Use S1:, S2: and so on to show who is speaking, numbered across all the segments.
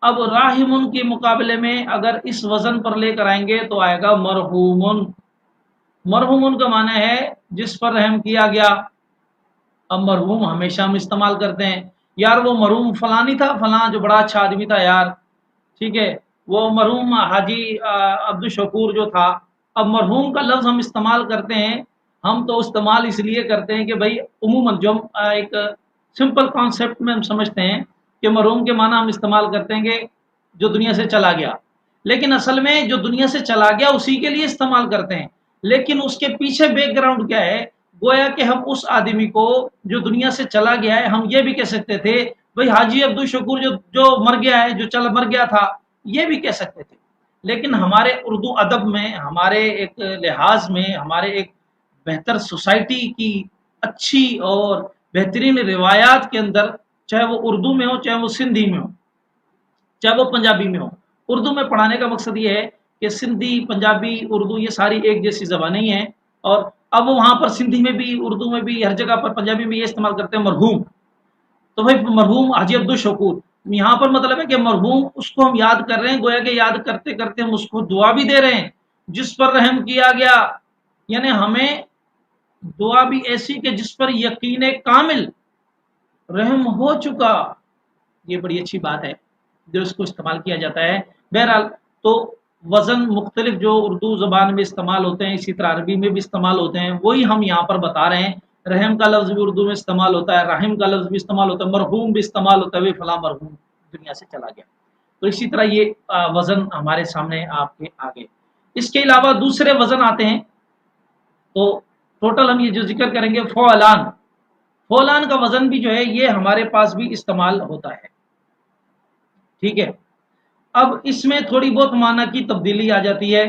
S1: اب راحمن کے مقابلے میں اگر اس وزن پر لے کر آئیں گے تو آئے گا مرحومن۔ مرحومن کا معنی ہے جس پر رحم کیا گیا۔ اب مرحوم ہمیشہ ہم استعمال کرتے ہیں، یار وہ مرحوم فلاں نہیں تھا، فلاں جو بڑا اچھا آدمی تھا یار، ٹھیک ہے، وہ مرحوم حاجی عبدالشکور جو تھا۔ اب مرحوم کا لفظ ہم استعمال کرتے ہیں، ہم تو استعمال اس لیے کرتے ہیں کہ بھائی عموماً جو ایک سمپل کانسیپٹ میں ہم سمجھتے ہیں کہ مرحوم کے معنی ہم استعمال کرتے ہیں کہ جو دنیا سے چلا گیا، لیکن اصل میں جو دنیا سے چلا گیا اسی کے لیے استعمال کرتے ہیں، لیکن اس کے پیچھے بیک گراؤنڈ کیا ہے، گویا کہ ہم اس آدمی کو جو دنیا سے چلا گیا ہے ہم یہ بھی کہہ سکتے تھے بھائی حاجی عبدالشکور جو مر گیا ہے، جو مر گیا تھا، یہ بھی کہہ سکتے تھے، لیکن ہمارے اردو ادب میں، ہمارے ایک لحاظ میں، ہمارے ایک بہتر سوسائٹی کی اچھی اور بہترین روایات کے اندر، چاہے وہ اردو میں ہو، چاہے وہ سندھی میں ہو، چاہے وہ پنجابی میں ہو، اردو میں پڑھانے کا مقصد یہ ہے کہ سندھی، پنجابی، اردو یہ ساری ایک جیسی زبانیں ہیں، اور اب وہاں پر سندھی میں بھی، اردو میں بھی، ہر جگہ پر پنجابی میں یہ استعمال کرتے ہیں مرحوم، تو بھائی مرحوم حاجی عبدالشکور، یہاں پر مطلب ہے کہ مرحوم اس کو ہم یاد کر رہے ہیں، گویا کہ یاد کرتے کرتے ہم اس کو دعا بھی دے رہے ہیں جس پر رحم کیا گیا، یعنی ہمیں دعا بھی ایسی کہ جس پر یقین کامل رحم ہو چکا، یہ بڑی اچھی بات ہے جو اس کو استعمال کیا جاتا ہے۔ بہرحال تو وزن مختلف جو اردو زبان میں استعمال ہوتے ہیں، اسی طرح عربی میں بھی استعمال ہوتے ہیں، وہی ہم یہاں پر بتا رہے ہیں۔ رحم کا لفظ بھی اردو میں استعمال ہوتا ہے، رحم کا لفظ بھی استعمال ہوتا ہے، مرحوم بھی استعمال ہوتا ہے، فلاں مرحوم دنیا سے چلا گیا، تو اسی طرح یہ وزن ہمارے سامنے آپ کے آگے۔ اس کے علاوہ دوسرے وزن آتے ہیں، تو ٹوٹل ہم یہ جو ذکر کریں گے فعلان، فعلان کا وزن بھی جو ہے یہ ہمارے پاس بھی استعمال ہوتا ہے، ٹھیک ہے۔ اب اس میں تھوڑی بہت معنی کی تبدیلی آ جاتی ہے،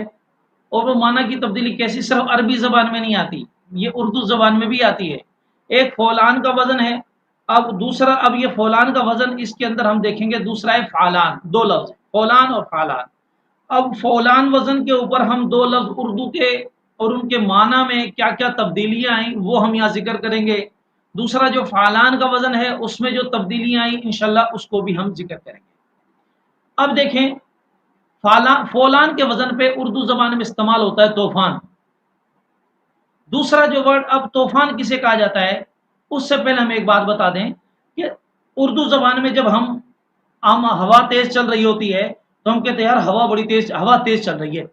S1: اور وہ معنی کی تبدیلی کیسی، صرف عربی زبان میں نہیں آتی، یہ اردو زبان میں بھی آتی ہے۔ ایک فعلان کا وزن ہے، اب دوسرا، اب یہ فعلان کا وزن اس کے اندر ہم دیکھیں گے دوسرا ہے فعلان، دو لفظ فعلان اور فعلان۔ اب فعلان وزن کے اوپر ہم دو لفظ اردو کے اور ان کے معنی میں کیا کیا تبدیلیاں آئیں وہ ہم یہاں ذکر کریں گے، دوسرا جو فعلان کا وزن ہے اس میں جو تبدیلیاں آئیں انشاءاللہ اس کو بھی ہم ذکر کریں گے۔ اب دیکھیں فعلان کے وزن پہ اردو زبان میں استعمال ہوتا ہے طوفان۔ دوسرا جو ورڈ، اب طوفان کسے کہا جاتا ہے، اس سے پہلے ہم ایک بات بتا دیں کہ اردو زبان میں جب ہم ہوا تیز چل رہی ہوتی ہے تو ہم کہتے ہیں یار ہوا بڑی تیز، ہوا تیز چل رہی ہے،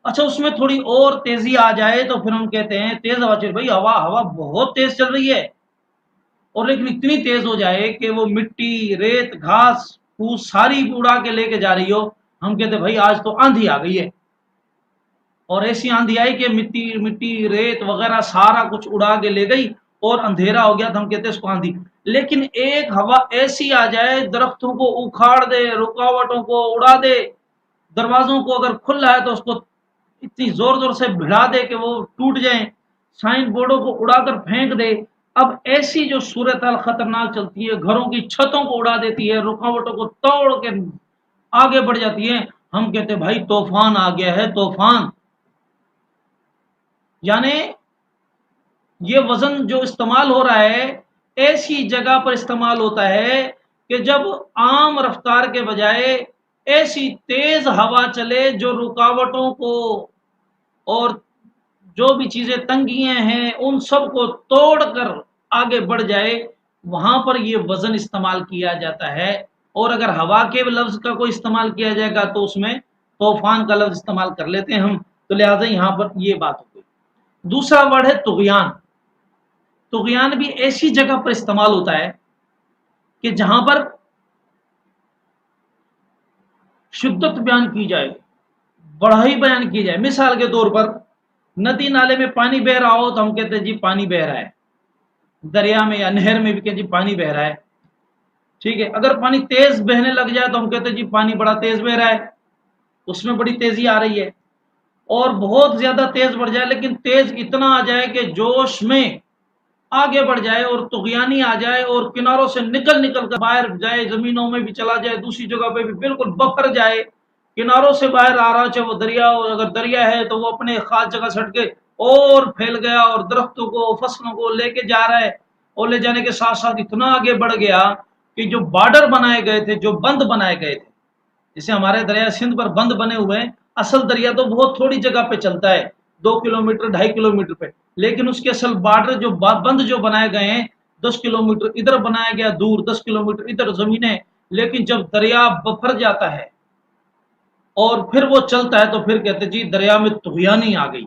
S1: اچھا اس میں تھوڑی اور تیزی آ جائے تو پھر ہم کہتے ہیں تیز ہوا چل رہی، ہوا بہت تیز چل رہی ہے، اور لیکن اتنی تیز ہو جائے کہ وہ مٹی، ریت، گھاس پھوس ساری اڑا کے لے کے جا رہی ہو، ہم کہتے بھائی آج تو آندھی آ گئی ہے، اور ایسی آندھی آئی کہ مٹی ریت وغیرہ سارا کچھ اڑا کے لے گئی اور اندھیرا ہو گیا، تو ہم کہتے ہیں اس کو آندھی۔ لیکن ایک ہوا ایسی آ جائے درختوں کو اکھاڑ دے، رکاوٹوں کو اڑا دے، دروازوں کو اگر کھلا ہے تو اس کو اتنی زور زور سے بھڑا دے کہ وہ ٹوٹ جائیں، سائن بورڈوں کو اڑا کر پھینک دے، اب ایسی جو صورتحال خطرناک چلتی ہے، گھروں کی چھتوں کو اڑا دیتی ہے، رکاوٹوں کو توڑ کے آگے بڑھ جاتی ہے، ہم کہتے ہیں بھائی طوفان آ گیا ہے، طوفان۔ یعنی یہ وزن جو استعمال ہو رہا ہے ایسی جگہ پر استعمال ہوتا ہے کہ جب عام رفتار کے بجائے ایسی تیز ہوا چلے جو رکاوٹوں کو اور جو بھی چیزیں تنگیاں ہیں ان سب کو توڑ کر آگے بڑھ جائے، وہاں پر یہ وزن استعمال کیا جاتا ہے۔ اور اگر ہوا کے لفظ کا کوئی استعمال کیا جائے گا تو اس میں طوفان کا لفظ استعمال کر لیتے ہیں ہم، تو لہٰذا یہاں پر یہ بات ہو گئی۔ دوسرا ورڈ ہے طغیان۔ طغیان بھی ایسی جگہ پر استعمال ہوتا ہے کہ جہاں پر شدت بیان کی جائے، بڑھائی بیان کی جائے، مثال کے طور پر ندی نالے میں پانی بہ رہا ہو تو ہم کہتے ہیں جی پانی بہ رہا ہے، دریا میں یا نہر میں بھی کہ جی پانی بہ رہا ہے، ٹھیک ہے۔ اگر پانی تیز بہنے لگ جائے تو ہم کہتے ہیں جی پانی بڑا تیز بہ رہا ہے، اس میں بڑی تیزی آ رہی ہے، اور بہت زیادہ تیز بڑھ جائے، لیکن تیز اتنا آ جائے کہ جوش میں آگے بڑھ جائے اور طغیانی آ جائے اور کناروں سے نکل کر باہر جائے، زمینوں میں بھی چلا جائے، دوسری جگہ پہ بھی بالکل بکر جائے، کناروں سے باہر آ رہا، چاہے وہ دریا ہو، اگر دریا ہے تو وہ اپنے خاص جگہ سے ہٹ کے اور پھیل گیا اور درختوں کو، فصلوں کو لے کے جا رہا ہے، اور لے جانے کے ساتھ ساتھ اتنا آگے بڑھ گیا کہ جو بارڈر بنائے گئے تھے، جو بند بنائے گئے تھے، جیسے ہمارے دریا سندھ پر بند بنے ہوئے ہیں، اصل دریا تو بہت تھوڑی جگہ پہ چلتا ہے، 2 کلومیٹر 2.5 کلومیٹر پہ، لیکن اس کے اصل بارڈر جو بند جو بنائے گئے ہیں 10 کلومیٹر ادھر بنایا گیا دور، 10 کلومیٹر ادھر زمینیں، لیکن جب دریا بفر جاتا ہے اور پھر وہ چلتا ہے تو پھر کہتے جی دریا میں طغیانی آ گئی،